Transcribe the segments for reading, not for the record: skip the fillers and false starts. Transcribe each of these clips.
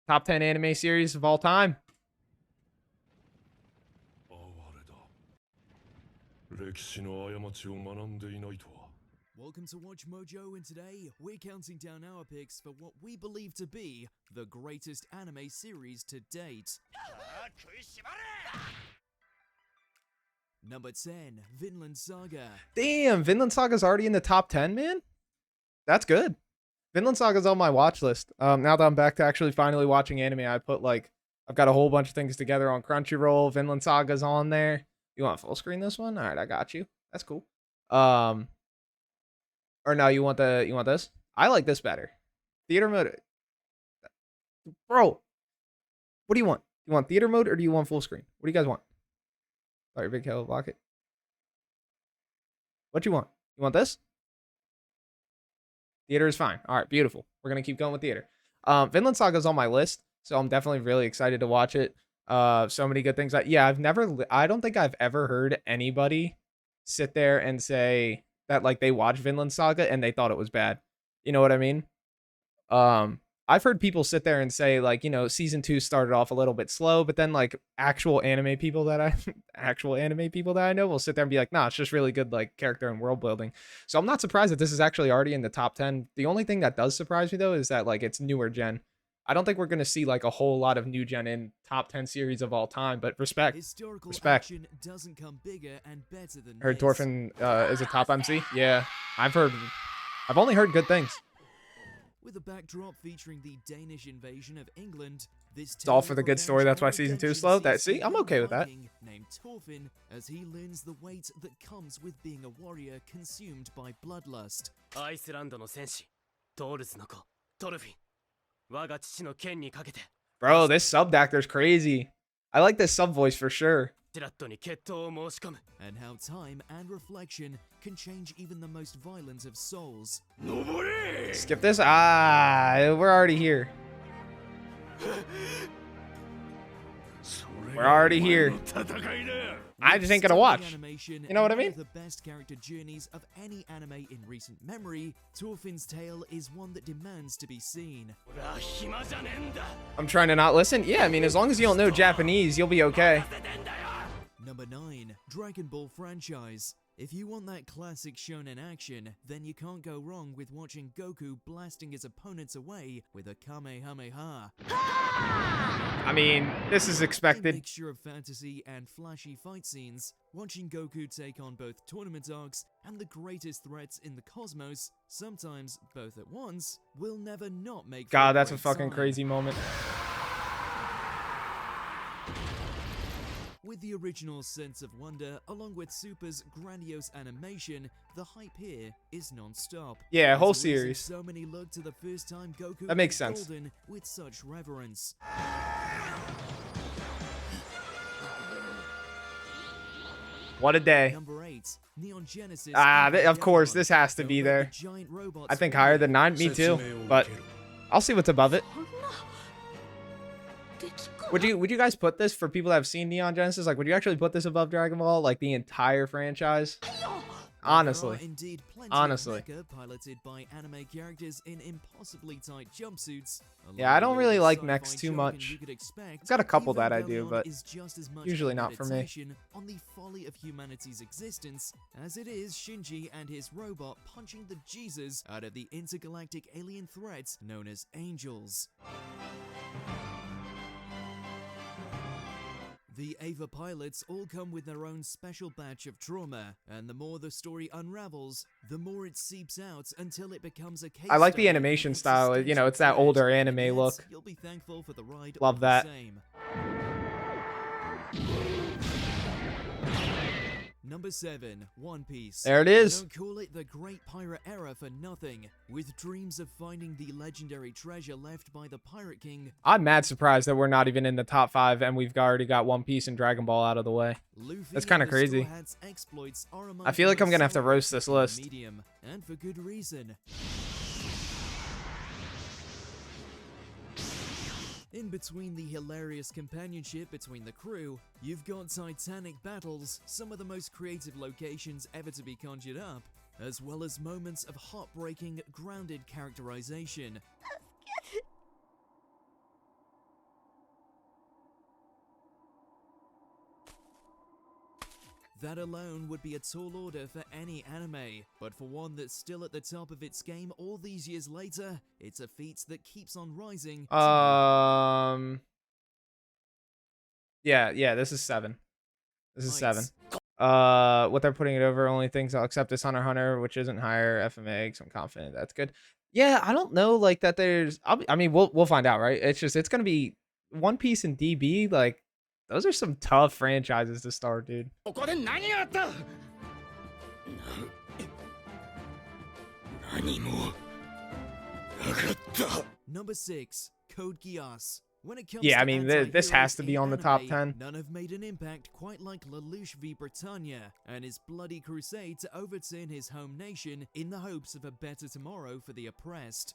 Top 10 anime series of all time. Welcome to Watch Mojo, and today we're counting down our picks for what we believe to be the greatest anime series to date. Number 10, Vinland Saga. Damn, Vinland Saga's already in the top 10, man. That's good. Vinland Saga's on my watch list. Now that I'm back to actually finally watching anime, I've got a whole bunch of things together on Crunchyroll. Vinland Saga's on there. You want full screen this one? All right, I got you. That's cool. Or no, you want this? I like this better. Theater mode. Bro, what do you want? Do you want theater mode or do you want full screen? What do you guys want? Sorry, big hell block it. What you want? You want this? Theater is fine. All right, beautiful. We're gonna keep going with theater. Vinland Saga's on my list, so I'm definitely really excited to watch it. So many good things. I don't think I've ever heard anybody sit there and say that like they watched Vinland Saga and they thought it was bad. You know what I mean? I've heard people sit there and say like, you know, season 2 started off a little bit slow, but then like actual anime people that I know will sit there and be like, nah, it's just really good like character and world building. So I'm not surprised that this is actually already in the top 10. The only thing that does surprise me though is that like it's newer gen. I don't think we're gonna see like a whole lot of new gen in top 10 series of all time, but respect. Doesn't come bigger and better than Heard Thorfinn is a top MC. Yeah, I've only heard good things. With a backdrop featuring the Danish invasion of England, it's all for the good story. That's why season 2 is slow. See, I'm okay with that. Named Thorfinn, as he learns the weight that comes with being a warrior consumed by bloodlust. Bro, this subbed actor's crazy. I like this sub voice for sure. And how time and reflection can change even the most violent of souls. Skip this? We're already here. We're already here. I just ain't gonna watch. You know what I mean? The best character journeys of any anime in recent memory, Thorfinn's tale is one that demands to be seen. I'm trying to not listen. Yeah, I mean, as long as you don't know Japanese, you'll be okay. Number 9, Dragon Ball franchise. If you want that classic shonen action, then you can't go wrong with watching Goku blasting his opponents away with a Kamehameha. I mean, this is expected. A mixture of fantasy and flashy fight scenes, watching Goku take on both tournament arcs and the greatest threats in the cosmos, sometimes both at once, will never not make God, that's a fucking crazy moment. With the original sense of wonder, along with Super's grandiose animation, the hype here is non-stop. Yeah, whole series. So many look to the first time Goku that makes sense. Golden with such reverence. What a day. Number 8, Neon Genesis. Of course, this has to be there. I think higher than 9, me too, but I'll see what's above it. Would you guys put this, for people that have seen Neon Genesis, like would you actually put this above Dragon Ball, like the entire franchise? Honestly. Honestly. Piloted by anime characters in impossibly tight jumpsuits. Yeah, I don't really like mechs too much. I've got a couple that I do, but usually not for me. On the folly of humanity's existence, as it is Shinji and his robot punching the Jesus out of the intergalactic alien threat known as Angels. The Ava pilots all come with their own special batch of trauma, and the more the story unravels, the more it seeps out until it becomes a case. I like the animation style, you know, it's that older anime look. You'll be thankful for the ride. Love that. Number 7, One Piece. There it is. Don't call it the Great Pirate Era for nothing. With dreams of finding the legendary treasure left by the Pirate King, I'm mad surprised that we're not even in the top 5 and we've already got One Piece and Dragon Ball out of the way. That's kind of crazy. I feel like I'm gonna have to roast this list. Medium, and for good reason. In between the hilarious companionship between the crew, you've got titanic battles, some of the most creative locations ever to be conjured up, as well as moments of heartbreaking, grounded characterization. That alone would be a tall order for any anime, but for one that's still at the top of its game all these years later, it's a feat that keeps on rising. Yeah, this is 7. This is 7. Heights. What they're putting it over, only things I'll accept is Hunter x Hunter, which isn't higher. FMA, so I'm confident that's good. Yeah, I don't know, like that. I mean, we'll find out, right? It's gonna be One Piece and DB. Like, those are some tough franchises to start, dude. Number 6, Code Geass. When it comes Yeah, to I mean, this has to be anti-heroes on the in top anime, 10. None have made an impact quite like Lelouch v Britannia and his bloody crusade to overturn his home nation in the hopes of a better tomorrow for the oppressed.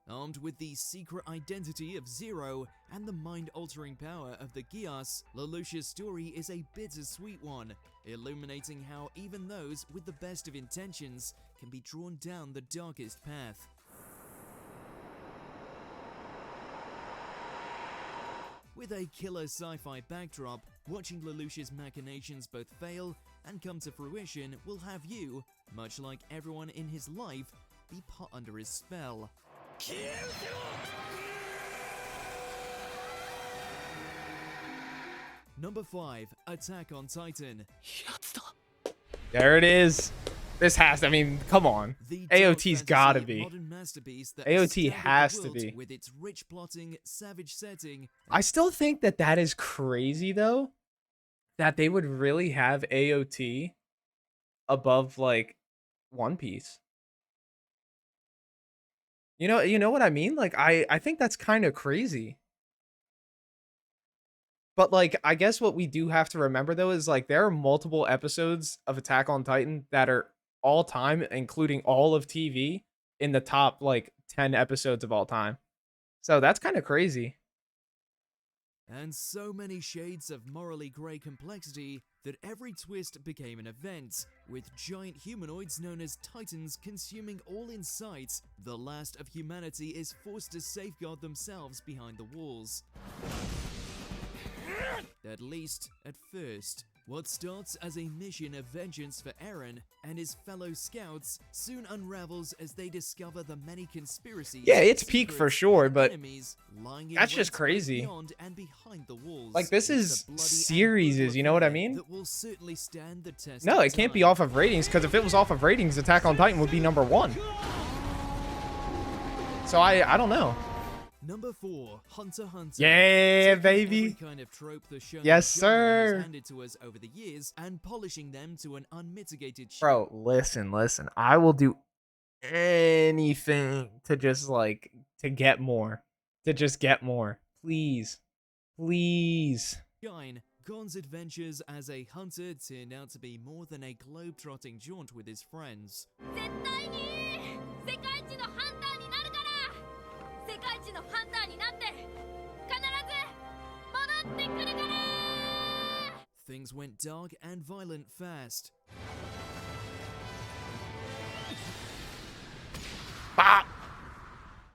Armed with the secret identity of Zero and the mind-altering power of the Geass, Lelouch's story is a bittersweet one, illuminating how even those with the best of intentions can be drawn down the darkest path. With a killer sci-fi backdrop, watching Lelouch's machinations both fail and come to fruition will have you, much like everyone in his life, be put under his spell. Number 5, Attack on Titan. There it is. This has to, I mean, come on. The AOT's dark gotta fantasy be. modern masterpiece that AOT astounded the has to world be. with its rich plotting, savage setting. I still think that is crazy, though, that they would really have AOT above, like, One Piece. You know what I mean? Like, I think that's kind of crazy. But, like, I guess what we do have to remember, though, is, like, there are multiple episodes of Attack on Titan that are all time, including all of TV, in the top, like, 10 episodes of all time. So that's kind of crazy. And so many shades of morally grey complexity that every twist became an event, with giant humanoids known as Titans consuming all in sight. The last of humanity is forced to safeguard themselves behind the walls. At least, at first. What starts as a mission of vengeance for Eren and his fellow scouts soon unravels as they discover the many conspiracies. Yeah, it's peak for secrets, sure, and but enemies lying in that's just wait both crazy. beyond and behind the walls. Like, this It's is a bloody and series, brutal you know what I affair mean? that will certainly stand the test No, of it can't be time. off of ratings, because if it was off of ratings, Attack on Titan would be number 1. So I don't know. Number 4, Hunter x Hunter. Yeah, Taking baby. every kind of trope the shonen Yes, genre has sir. handed to us over the years and polishing them to an unmitigated Bro, listen. I will do anything to just, like, to get more. To just get more. Please. Please. shine. Gon's adventures as a hunter turned out to be more than a globe-trotting jaunt with his friends. 絶対に世界一のハンターになるから世界一のハンターになって必ず戻ってくるから Things went dark and violent fast. Bop.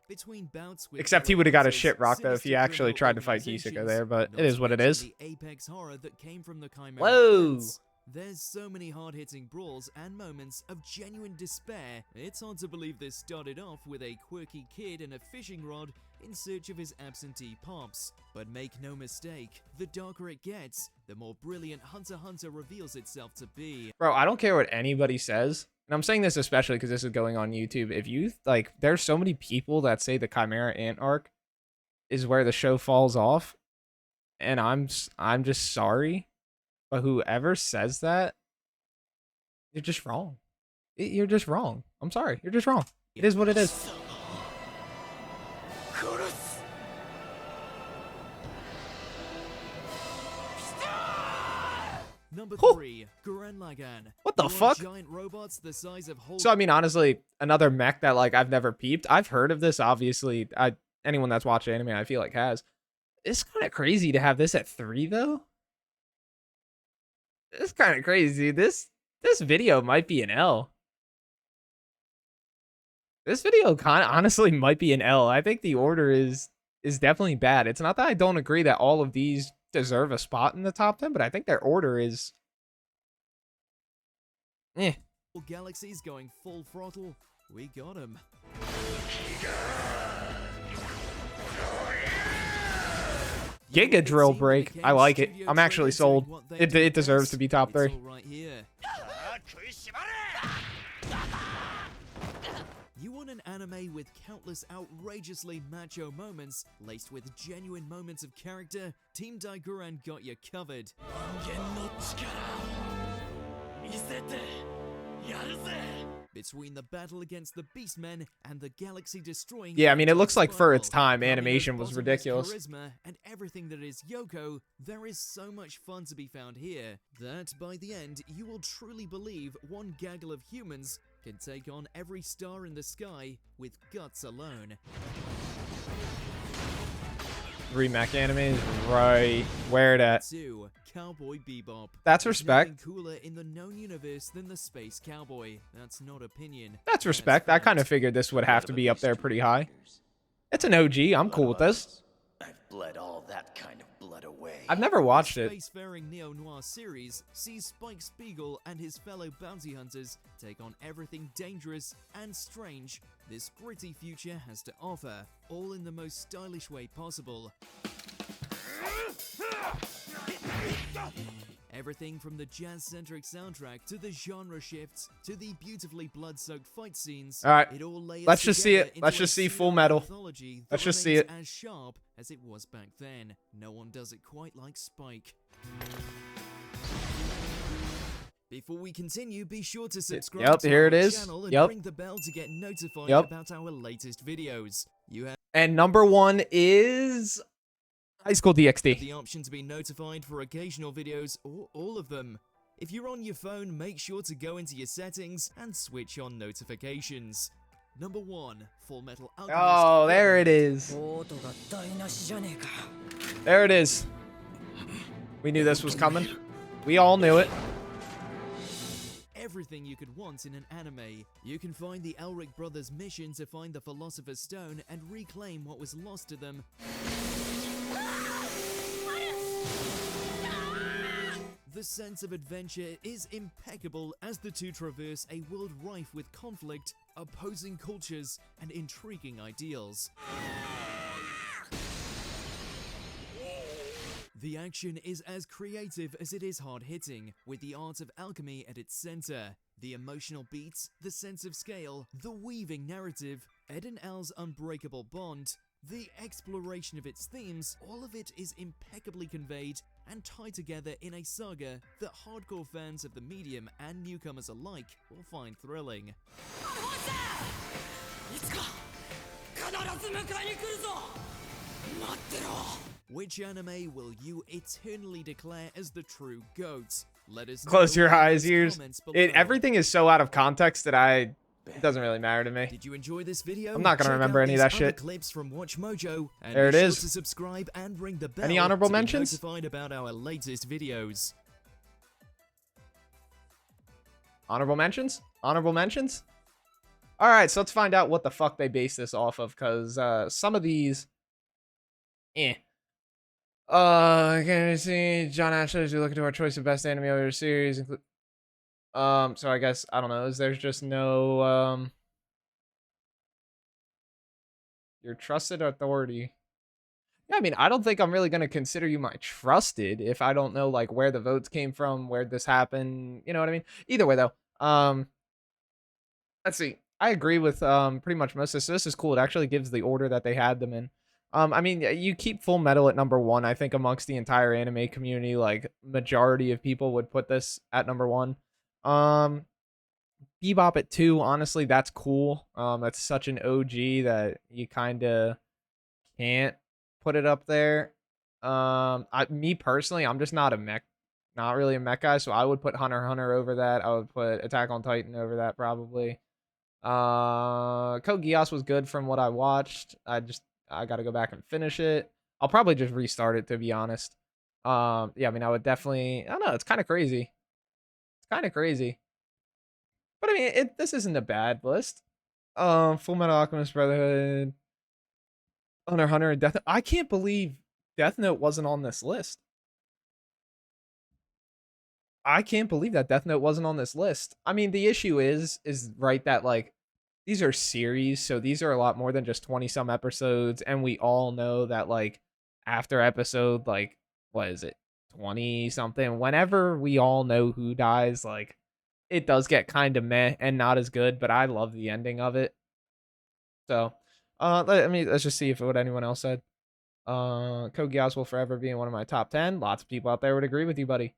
Between bouts with Except he would have got his characters, shit rocked, though, if he sinister actually criminal tried to fight organizations, Kisaka there, but not it is to what it mention is. the apex horror that came from the Chimera Whoa. plants. There's so many hard-hitting brawls and moments of genuine despair. It's hard to believe this started off with a quirky kid and a fishing rod in search of his absentee pops. But make no mistake, the darker it gets, the more brilliant Hunter x Hunter reveals itself to be. Bro, I don't care what anybody says. And I'm saying this especially because this is going on YouTube. If you, like, there's so many people that say the Chimera Ant arc is where the show falls off. And I'm just sorry. But whoever says that, you're just wrong. You're just wrong. I'm sorry. You're just wrong. It is what it is. Number Whew. 3, Gurren Lagann. What the Your fuck? Giant robots the size of whole So, I mean, honestly, another mech that, like, I've never peeped. I've heard of this, obviously. Anyone that's watched anime, I feel like, has. It's kind of crazy to have this at 3, though. It's kind of crazy. This video might be an L. This video honestly might be an L. I think the order is is definitely bad. It's not that I don't agree that all of these deserve a spot in the top 10, but I think their order is Galaxies going full throttle. We got 'em. Giga Drill Break. I like it. I'm actually sold. It deserves to be top 3. Right here. You want an anime with countless outrageously macho moments, laced with genuine moments of character? Team Daiguran got you covered. Between the battle against the Beastmen and the galaxy-destroying... Yeah, I mean, it looks like for its time, Kamiya's animation was bottomless ridiculous. Charisma and everything that is Yoko, there is so much fun to be found here that by the end, you will truly believe one gaggle of humans can take on every star in the sky with guts alone. Remake animes, right? Where at? 2. Cowboy Bebop. That's There's respect. nothing cooler in the known universe than the Space Cowboy. That's not opinion. That's respect. I kind of figured this would have to be up there pretty high. It's an OG. I'm cool with this. I've bled all that kind of blood away. I've never watched it. The spacefaring neo-noir series sees Spike Spiegel and his fellow bounty hunters take on everything dangerous and strange this gritty future has to offer, all in the most stylish way possible. Everything from the jazz-centric soundtrack to the genre shifts to the beautifully blood-soaked fight scenes. All right, it all layers let's just see together it. Let's into a just see Full Metal. anthology that Let's just see remains it. as sharp as it was back then. No one does it quite like Spike. Before we continue, be sure to subscribe Yep, to here our it is. channel and Yep. ring the bell to get notified Yep. about our latest videos. You have And number 1 is High School DxD. the option to be notified for occasional videos or all of them. If you're on your phone, make sure to go into your settings and switch on notifications. Number 1, Full Metal Alchemist. Oh, there it is. There it is. We knew this was coming. We all knew it. Everything you could want in an anime. You can find the Elric brothers' mission to find the Philosopher's Stone and reclaim what was lost to them. The sense of adventure is impeccable as the two traverse a world rife with conflict, opposing cultures, and intriguing ideals. The action is as creative as it is hard-hitting, with the art of alchemy at its center. The emotional beats, the sense of scale, the weaving narrative, Ed and Al's unbreakable bond, the exploration of its themes, all of it is impeccably conveyed and tied together in a saga that hardcore fans of the medium and newcomers alike will find thrilling. Which anime will you eternally declare as the true GOAT? Let us know Close your in eyes, those ears. comments below. Everything is so out of context that it doesn't really matter to me. Did you enjoy this video? I'm not gonna Check remember out any of these that other shit. clips from Watch Mojo, and There be it sure is. to subscribe and ring the bell Any honorable to be mentions? notified about our latest videos. Honorable mentions? Honorable mentions? All right, so let's find out what the fuck they base this off of, because some of these, can you see John Ashley as we look into our choice of best anime or series? So I guess I don't know. There's just no your trusted authority. Yeah, I mean, I don't think I'm really gonna consider you my trusted if I don't know like where the votes came from, where this happened. You know what I mean? Either way, though, let's see. I agree with pretty much most of this. So this is cool. It actually gives the order that they had them in. I mean, you keep Full Metal at number 1. I think amongst the entire anime community, like majority of people would put this at number 1. Bebop at 2. Honestly, that's cool. That's such an OG that you kind of can't put it up there. Me personally, I'm just not really a mech guy, so I would put Hunter x Hunter over that. I would put Attack on Titan over that probably. Code Geass was good from what I watched. I got to go back and finish it. I'll probably just restart it, to be honest. Yeah, I mean, I would definitely, I don't know, it's kind of crazy. But I mean, this isn't a bad list. Full Metal Alchemist Brotherhood. Hunter x Hunter and Death Note. I can't believe Death Note wasn't on this list. I can't believe that Death Note wasn't on this list. I mean, the issue is right that like these are series, so these are a lot more than just 20 some episodes, and we all know that like after episode like what is it? 20 something, whenever we all know who dies, like it does get kind of meh and not as good, but I love the ending of it. So, let's just see if what anyone else said. Code Geass will forever be in one of my top 10. Lots of people out there would agree with you, buddy.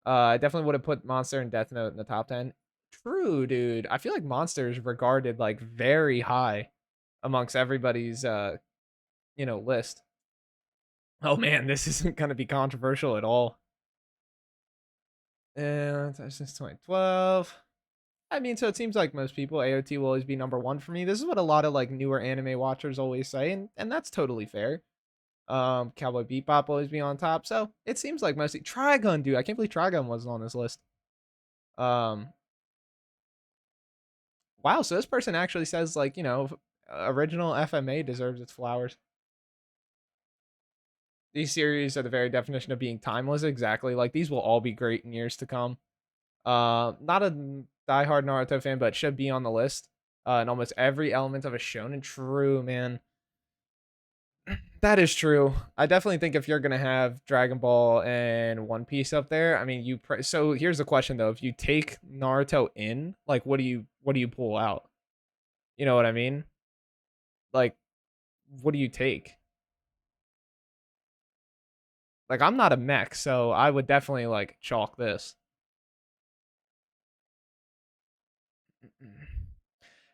I definitely would have put Monster and Death Note in the top 10. True, dude. I feel like Monster is regarded like very high amongst everybody's list. Oh man, this isn't gonna be controversial at all. And since 2012. I mean, so it seems like most people, AOT will always be number one for me. This is what a lot of like newer anime watchers always say, and that's totally fair. Cowboy Bebop will always be on top. So it seems like mostly Trigun, dude. I can't believe Trigun wasn't on this list. Wow, so this person actually says like, original FMA deserves its flowers. These series are the very definition of being timeless. Exactly. Like these will all be great in years to come. Not a diehard Naruto fan, but should be on the list. In almost every element of a shonen. True, man. That is true. I definitely think if you're gonna have Dragon Ball and One Piece up there, I mean, so here's the question though: if you take Naruto in, like, what do you pull out? You know what I mean? Like, what do you take? Like, I'm not a mech, so I would definitely like chalk this.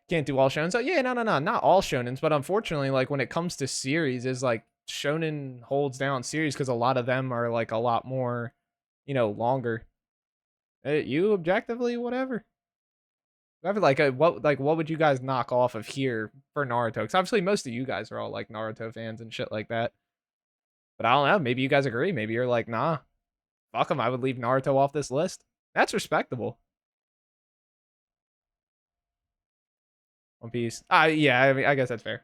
Can't do all shonen. So yeah, no, not all shonens, but unfortunately, like when it comes to series, is like shonen holds down series because a lot of them are like a lot more, longer. You objectively, whatever. What would you guys knock off of here for Naruto? Because obviously most of you guys are all like Naruto fans and shit like that. But I don't know. Maybe you guys agree. Maybe you're like, nah, fuck them. I would leave Naruto off this list. That's respectable. One Piece. Yeah, I mean, I guess that's fair.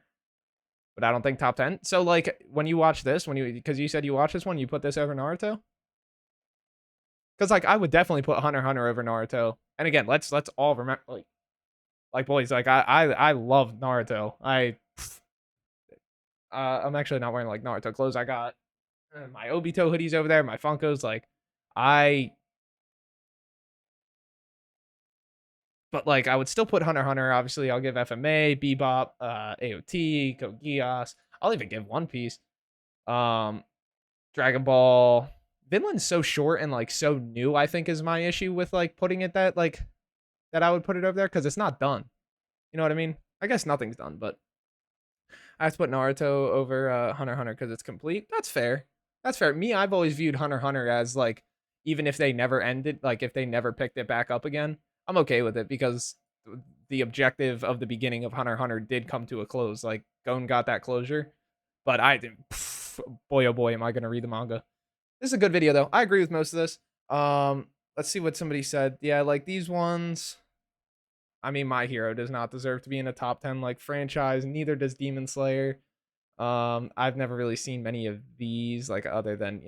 But I don't think top 10. So, like, when you watch this, because you said you watched this one, you put this over Naruto? Because, like, I would definitely put Hunter x Hunter over Naruto. And again, let's all remember, like boys, like, I love Naruto. I'm actually not wearing, like, Naruto clothes. I got my Obito hoodies over there, my Funkos, like, but like I would still put Hunter x Hunter. Obviously, I'll give FMA, Bebop, AOT, Code Geass. I'll even give One Piece. Dragon Ball. Vinland's so short and like so new, I think is my issue with like putting it that I would put it over there because it's not done. You know what I mean? I guess nothing's done, but I have to put Naruto over Hunter x Hunter because it's complete. That's fair. That's fair. Me, I've always viewed Hunter x Hunter as like, even if they never ended, like if they never picked it back up again, I'm okay with it because the objective of the beginning of Hunter x Hunter did come to a close. Like Gon got that closure, but boy oh boy, am I gonna read the manga. This is a good video though. I agree with most of this. Let's see what somebody said. Yeah, like these ones. I mean, My Hero does not deserve to be in a top 10 like franchise. Neither does Demon Slayer. I've never really seen many of these, like other than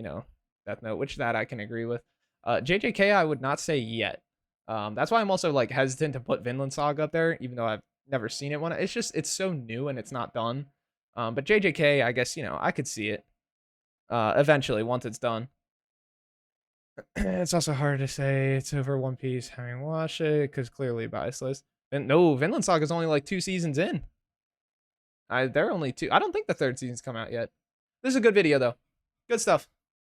Death Note, which that I can agree with. JJK, I would not say yet. That's why I'm also like hesitant to put Vinland Saga up there, even though I've never seen it. It's so new and it's not done. But JJK, I guess I could see it eventually once it's done. It's also hard to say it's over One Piece having watched it because clearly bias list. And no, Vinland Saga is only like 2 seasons in. They're only 2. I don't think the 3rd season's come out yet. This is a good video though. Good stuff.